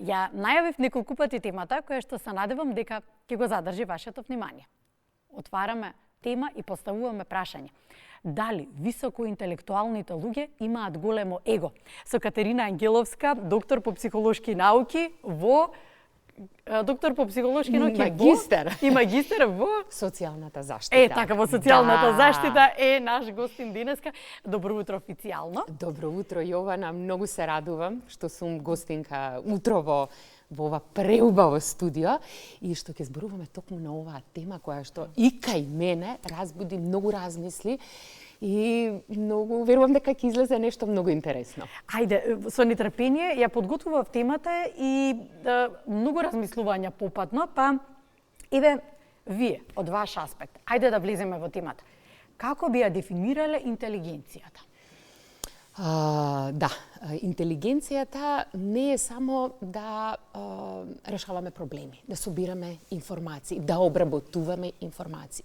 Ја најавив неколку пати темата која што се надевам дека ќе го задржи вашето внимание. Отвараме тема и поставуваме прашање. Дали високоинтелектуалните луѓе имаат големо его? Со Катерина Ангеловска, доктор по психолошки науки во магистар и магистар во социјалната заштита. Така, во социјалната заштита е наш гостин денеска. Добро утро официјално. Добро утро, Јована. Многу се радувам што сум гостинка утрово во ова преубаво студио и што ќе зборуваме токму на оваа тема која што и кај мене разбуди многу размисли и многу верувам дека ќе излезе нешто многу интересно. Ајде, со нетрпение ја подготвував темата и многу размислувања попатно, па еве вие од ваш аспект. Ајде да влеземе во темата. Како би ја дефинирале интелигенцијата? Да, интелигенцијата не е само да решаваме проблеми, да собираме информации, да обработуваме информации.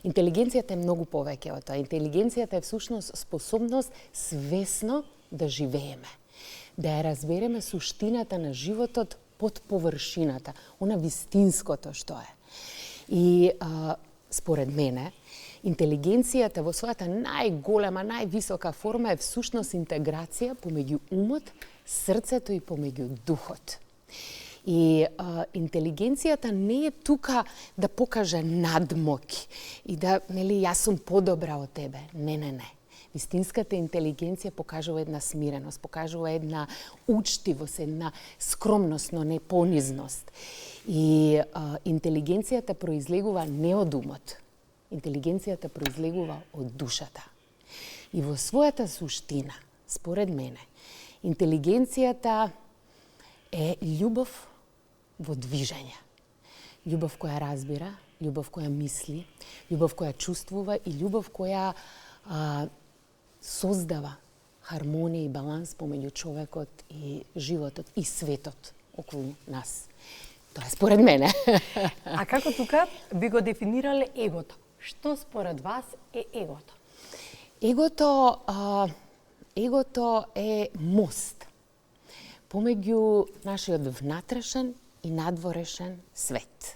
Интелигенцијата е многу повеќе од тоа. Интелигенцијата е всушност способност свесно да живееме, да ја разбереме суштината на животот под површината, она вистинското што е. И според мене, интелигенцијата во својата најголема, највисока форма е всушност интеграција помеѓу умот, срцето и помеѓу духот. И интелигенцијата не е тука да покаже надмок и да, нели, јас сум подобра од тебе. Не. Вистинската интелигенција покажува една смиреност, покажува една учтивост, една скромност, но не понизност. И интелигенцијата произлегува не од умот. Интелигенцијата произлегува од душата. И во својата суштина, според мене, интелигенцијата е љубов во движење. Љубов која разбира, љубов која мисли, љубов која чувствува и љубов која создава хармонија и баланс помеѓу човекот и животот и светот околу нас. Тоа е според мене. А како тука би го дефинирале егото? Што според вас е егото? Егото е мост помеѓу нашиот внатрешен и надворешен свет.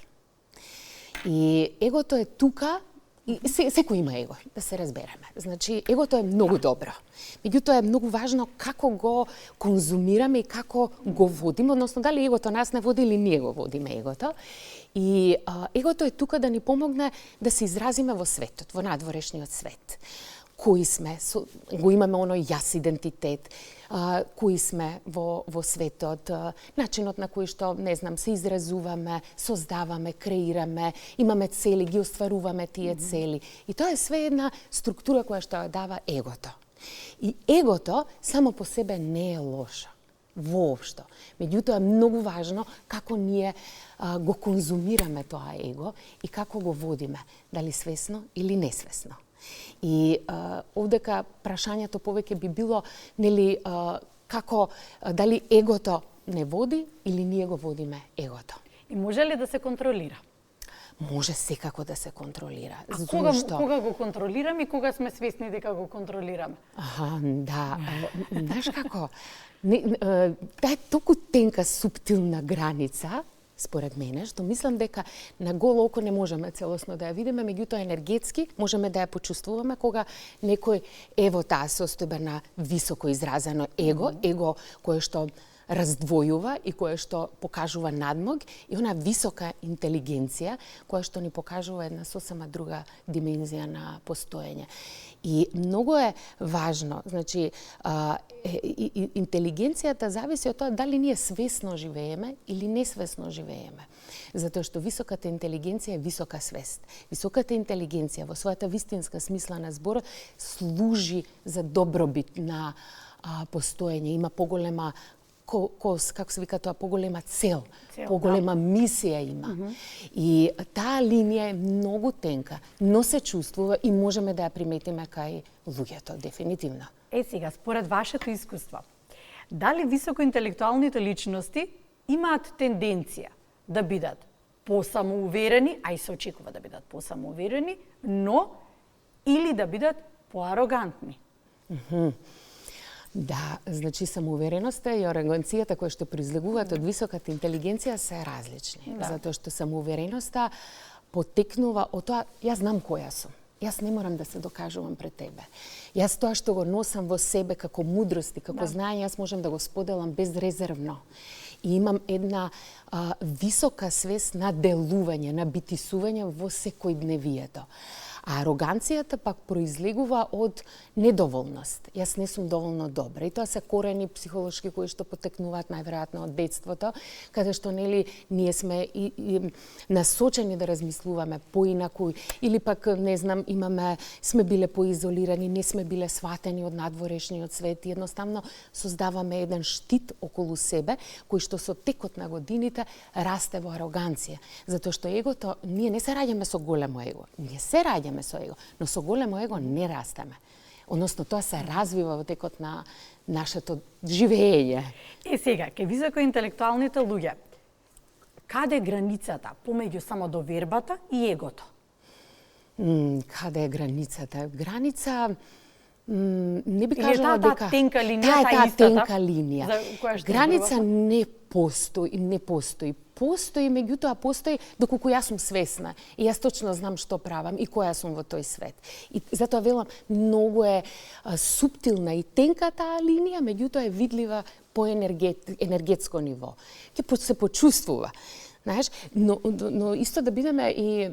И егото е тука, и секој има его, да се разбереме. Значи, егото е многу добро. Меѓутоа е многу важно како го конзумираме и како го водиме, односно дали егото нас не води или ние го водиме егото. И егото е тука да ни помогне да се изразиме во светот, во надворешниот свет. Кои сме, го имаме оној јас идентитет, кои сме во светот, начинот на кој што, не знам, се изразуваме, создаваме, креираме, имаме цели, ги остваруваме тие цели. И тоа е све една структура која што ја дава егото. И егото само по себе не е лошо. Воопшто. Меѓутоа е многу важно како ние го конзумираме тоа его и како го водиме, дали свесно или несвесно. И овдека прашањето повеќе би било, нели, како, дали егото не води или ние го водиме егото. И може ли да се контролира? Може секако да се контролира. А кога го контролираме и кога сме свесни дека го контролираме? Да. Знаеш како? Таа е толку тенка, суптилна граница, според мене, што мислам дека на голо око не можеме целосно да ја видиме, меѓутоа енергетски можеме да ја почувствуваме кога некој е во таа состојба на високо изразено его, его кое што раздвојува и кое што покажува надмог и она висока интелигенција која што ни покажува една сосема друга димензија на постоење. И многу е важно, значи, интелигенцијата зависи од тоа дали ние свесно живееме или несвесно живееме. Затоа што високата интелигенција е висока свест. Високата интелигенција во својата вистинска смисла на зборот служи за добробит на постоење, има поголема како се вика тоа, поголема цел, поголема мисија има. И таа линија е многу тенка, но се чувствува и можеме да ја приметиме кај луѓето, дефинитивно. Сега, според вашето искуство, дали високоинтелектуалните личности имаат тенденција да бидат посамоуверени, а и се очекува да бидат посамоуверени, но или да бидат поарогантни? Да, значи самоувереноста и ароганцијата кои што произлегуваат од високата интелигенција се различни. Затоа што самоувереноста потекнува од тоа, јас знам која сум. Јас не морам да се докажувам пред тебе. Јас тоа што го носам во себе како мудрост и како знаење, јас можам да го споделам безрезервно. И имам една висока свест на делување, на битисување во секојдневието. А ароганцијата пак произлегува од недоволност. Јас не сум доволно добра. И тоа се корени психолошки кои што потекнуваат најверојатно од детството, каде што нели ние сме и насочени да размислуваме поинаку или пак не знам, сме биле поизолирани, не сме биле сватени од надворешниот свет и едноставно создаваме еден штит околу себе кој што со текот на годините расте во ароганција. Затоа што егото, ние не се раѓаме со големо его. Ние се раѓаме со его, но со големо его не растеме. Односно, тоа се развива во текот на нашето живење. Сега, ке високоинтелектуалните луѓе, каде е границата помеѓу самодовербата и егото? Каде е границата? Граница не би кажала дека дека тенка линија, таа тенка линија. Граница не постои. Постои, меѓутоа постои доколку јас сум свесна и јас точно знам што правам и која сум во тој свет. И затоа велам, многу е суптилна и тенка таа линија, меѓутоа е видлива по енергетско ниво. Ќе се почувствува. Знаеш, но исто да бидеме и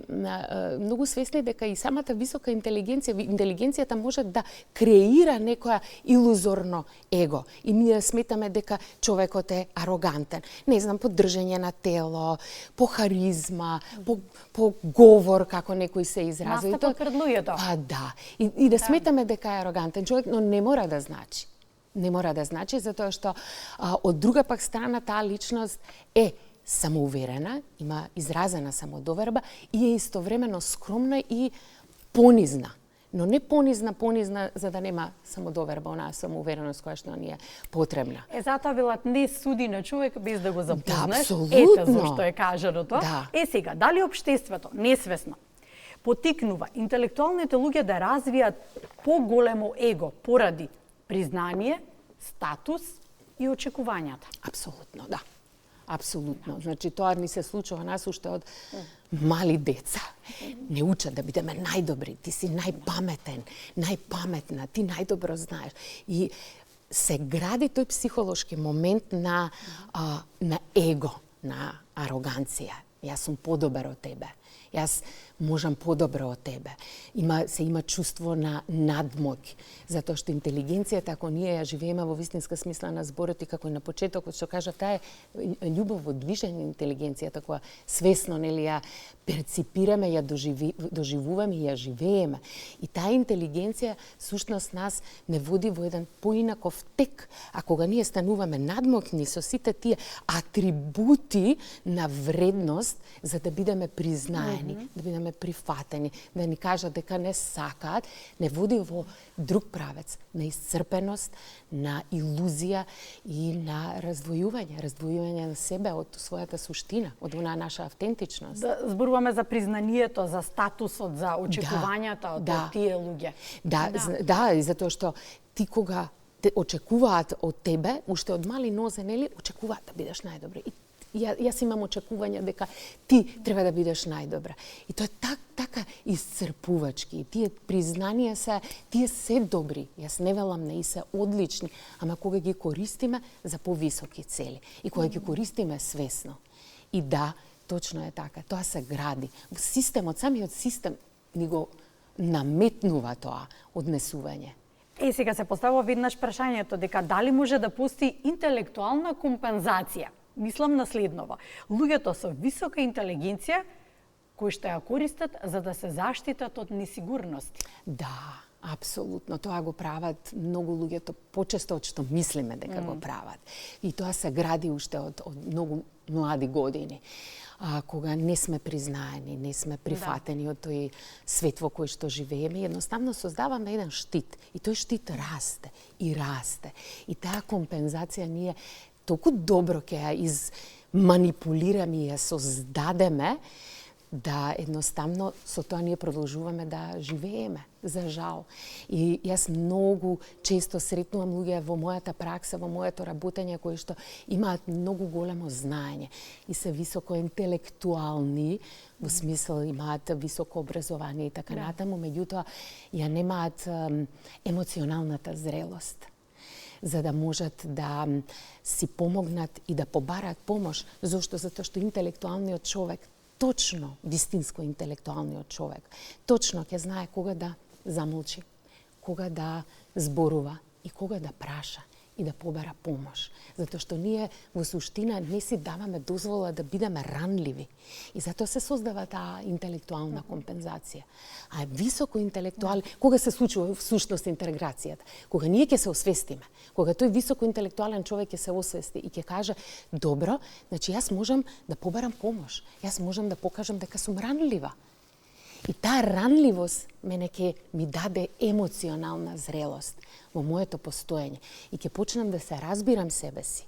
многу свесни дека и самата висока интелигенцијата може да креира некоја илузорно его. И ние сметаме дека човекот е арогантен. Не знам, по држење на тело, по харизма, по говор, како некој се изрази. Настапот пред луѓето. Па да. И да сметаме дека е арогантен човек, но не мора да значи. Не мора да значи, затоа што од друга пак страна таа личност е самоуверена, има изразена самодоверба и е истовремено скромна и понизна. Но не понизна за да нема самодоверба, онаа самоувереност која што ни е потребна. Затоа велат не суди на човек без да го запознаш. Да, апсолутно. Ете зашто е кажано тоа. Да. Сега, дали општеството несвесно потикнува интелектуалните луѓе да развијат поголемо его поради признание, статус и очекувањата? Апсолутно, да. Апсолутно. Значи, тоа ни се случува нас уште од мали деца. Не учат да бидеме најдобри, ти си најпаметен, најпаметна, ти најдобро знаеш. И се гради тој психолошки момент на его, на ароганција. Јас сум подобар од тебе. Јас можам подобро од тебе. Има чувство на надмоќ, затоа што интелигенцијата, ако ние ја живееме во вистинска смисла на зборот и како и на почетокот што кажа, таа е љубов во движење интелигенцијата која свесно нели ја перципираме, ја доживуваме и ја живееме. И таа интелигенција сушност нас не води во еден поинаков тек, а кога ние стануваме надмокни со сите тие атрибути на вредност за да бидеме признаени, да бидеме прифатени, да ни кажат дека не сакаат, не води во друг правец, на исцрпеност, на илузија и на раздвојување на себе од својата суштина, од онаа наша автентичност. Да зборуваме за признанието, за статусот, за очекувањата од тие луѓе. Да, и затоа што ти кога те очекуваат од тебе, уште од мали нозе, нели, очекуваат да бидеш најдобри. Јас имам очекување дека ти треба да бидеш најдобра. И тоа е така исцрпувачки. Тие признанија тие се добри. Јас не велам не и се одлични, ама кога ги користиме за повисоки цели и кога ги користиме свесно. И да, точно е така. Тоа се гради. Системот, самиот систем ни го наметнува тоа однесување. Сега се поставува веднаш прашањето дека дали може да постои интелектуална компензација. Мислам на следново. Луѓето со висока интелигенција кои што ја користат за да се заштитат од несигурности. Да, апсолутно. Тоа го прават многу луѓето почесто од што мислиме дека го прават. И тоа се гради уште од многу млади години. Кога не сме признаени, не сме прифатени од тој свет во кој што живееме, едноставно создаваме еден штит. И тој штит расте и расте. И таа компензација ние толку добро ќе ја изманипулираме и ја создадеме, да едноставно со тоа ние продолжуваме да живееме, за жал. И јас многу често сретнувам луѓе во мојата пракса, во моето работење, кои што имаат многу големо знаење и се високо интелектуални, во смисла имаат високо образование и така натаму, меѓутоа ја немаат емоционалната зрелост за да можат да си помогнат и да побараат помош. Зошто? Затоа што интелектуалниот човек, точно вистинско интелектуалниот човек, точно ќе знае кога да замолчи, кога да зборува и кога да праша и да побара помош. Затоа што ние во суштина не си даваме дозвола да бидеме ранливи. И затоа се создава таа интелектуална компензација. А високо интелектуални, кога се случува всушност интеграцијата? Кога ние ќе се освестиме, кога тој високо интелектуален човек ќе се освести и ќе каже, добро, значи јас можам да побарам помош, јас можам да покажам дека сум ранлива. И таа ранливост мене ќе ми даде емоционална зрелост во моето постоење и ќе почнам да се разбирам себе си.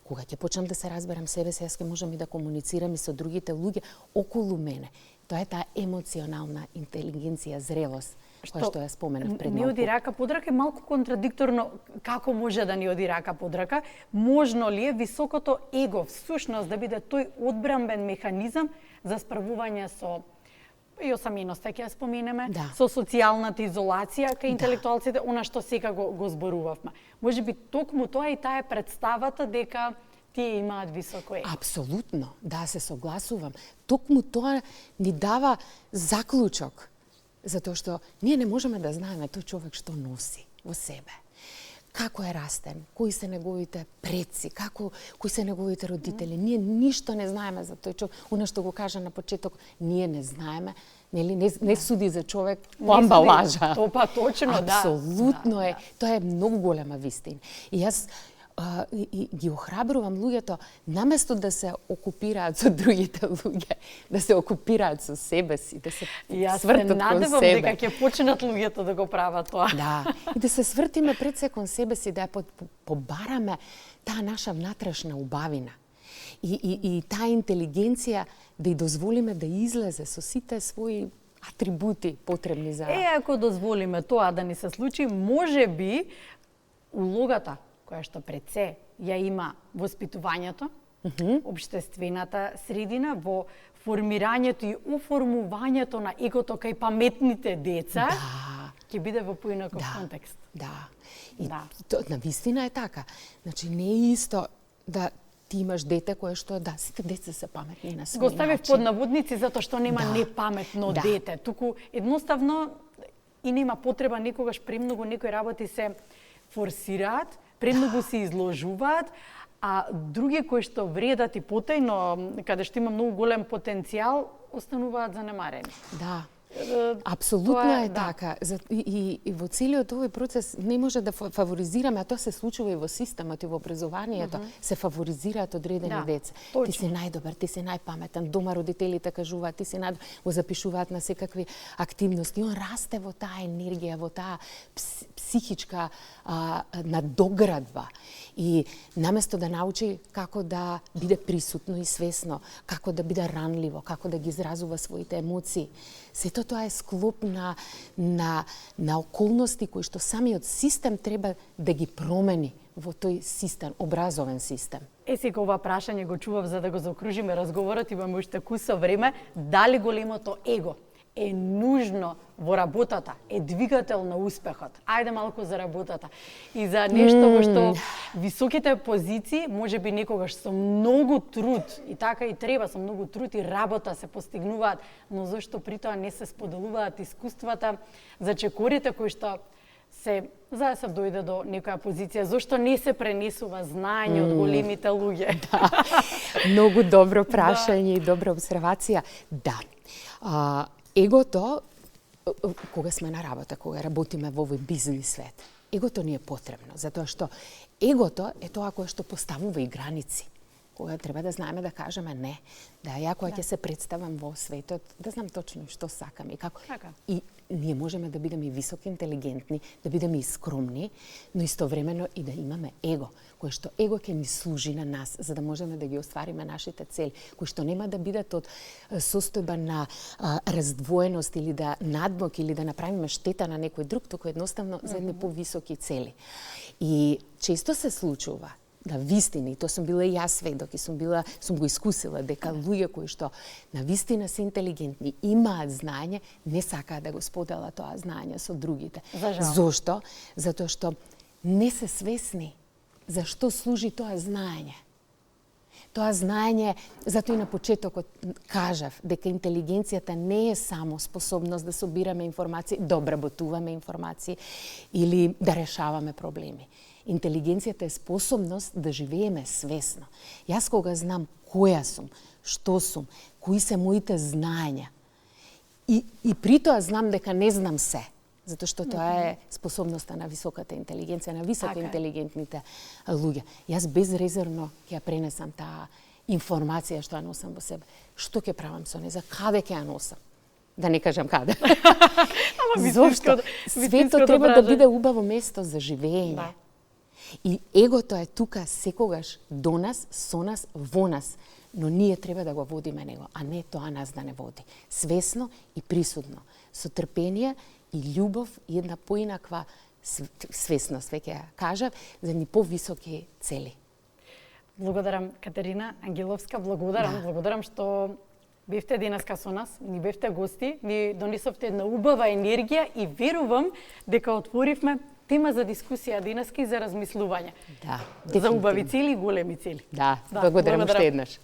Кога ќе почнам да се разбирам себе си, јас ќе можам и да комуницирам и со другите луѓе околу мене. Тоа е таа емоционална интелигенција, зрелост, која што ја споменав пред малку. Не оди рака под рака е малку контрадикторно. Како може да ни оди рака под рака? Можно ли е високото его всушност да биде тој одбранбен механизам за справување со и осаменоста ќе ја споменеме, со социјалната изолација кај интелектуалците, она што сега го зборувавме. Може би токму тоа и таа е представата дека тие имаат високо его. Апсолутно, да, се согласувам. Токму тоа ни дава заклучок, затоа што ние не можеме да знаеме тој човек што носи во себе. Како е растен, кои се неговите предци, кои се неговите родители. Ние ништо не знаеме за тој човек. Оно што го кажа на почеток, ние не знаеме, нели не суди за човек по амбалажа. Тоа па точно, да. Апсолутно е. Тоа е многу голема вистина. И јас ги охрабрувам луѓето наместо да се окупираат со другите луѓе, да се окупираат со себе си, да се свртат кон себе. Јас се надевам дека ќе почнат луѓето да го прават тоа. Да, и да се свртиме пред се кон себе си, да ја побараме таа наша внатрешна убавина. И таа интелигенција да ја дозволиме да излезе со сите своји атрибути потребни за... Ако дозволиме тоа да ни се случи, може би улогата која што пред се ја има воспитувањето, општествената средина, во формирањето и оформувањето на егото кај паметните деца, ќе биде во поинаков контекст. Да. И на вистина е така. Значи не е исто да ти имаш дете кое што сите деца се паметни на свој начин. Го ставив под наводници затоа што нема непаметно дете, туку едноставно и нема потреба никогаш премногу некои работи се форсираат, премногу се изложуваат, а други кои што вредат и потајно, каде што има многу голем потенцијал, остануваат занемарени. Да. Апсолутно е така. И во целиот овој процес не може да фаворизираме, а тоа се случува и во системот и во образованието, се фаворизираат одредени деца. Ти си најдобар, ти си најпаметен, дома родителите кажуваат, ти си најдобар, го запишуваат на секакви активности. И он расте во таа енергија, во таа психичка надоградба. И наместо да научи како да биде присутно и свесно, како да биде ранливо, како да ги изразува своите емоции, сето тоа е склоп на околности кои што самиот систем треба да ги промени во тој систем, образовен систем. Сега ова прашање го чував за да го заокружиме разговорот, имаме уште куса време. Дали големото его е нужно во работата, е двигател на успехот? Ајде малку за работата. И за нешто во што високите позиции, може би некогаш со многу труд, и така и треба, со многу труд и работа се постигнуваат, но зашто при тоа не се споделуваат искуствата за чекорите кои што се за да се дојде до некоја позиција, зашто не се пренесува знаење од големите луѓе? Многу добро прашање и добра обсервација. Да. Егото, кога сме на работа, кога работиме во овој бизнис свет, егото ни е потребно, затоа што егото е тоа кое што поставува и граници. кога треба да знаеме да кажеме не, да ја кога ќе се представам во светот, да знам точно што сакам и како. Така. И ние можеме да бидеме и високо интелигентни, да бидеме и скромни, но истовремено и да имаме его, кое што его ќе ни служи на нас, за да можеме да ги оствариме нашите цели, кои што нема да бидат од состојба на раздвоеност или да надмок или да направиме штета на некој друг, туку едноставно за едни повисоки цели. И често се случува да вистина, и тоа сум била и јас сведок, и сум го искусила, дека луѓе кои што на вистина се интелигентни, имаат знаење, не сакаат да го споделат тоа знаење со другите. За жал. Зошто? Затоа што не се свесни за што служи тоа знаење. Тоа знаење, затоа и на почетокот кажав дека интелигенцијата не е само способност да собираме информации, да обработуваме информации или да решаваме проблеми. Интелигенцијата е способност да живееме свесно. Јас кога знам која сум, што сум, кои се моите знаења, и при тоа знам дека не знам се, затоа што тоа е способноста на високата интелигенција, на високо интелигентните луѓе. Јас безрезервно ќе ја пренесам таа информација што ја носам во себе. Што ќе правам со неја, каде ќе ја носам? Да не кажам каде. Зошто? Светот треба да биде убаво место за живење. Да. И егото е тука секогаш до нас, со нас, во нас, но ние треба да го водиме него, а не тоа нас да не води. Свесно и присутно, со трпение и љубов и една поинаква свесност, веќе ја кажав, за ни повисоки цели. Благодарам, Катерина Ангеловска, благодарам што бевте денеска со нас, ни бевте гости, ни донесовте една убава енергија и верувам дека отворивме тема за дискусија денеска и за размислување. Да, за убави цели и големи цели. Да, благодарам уште еднаш.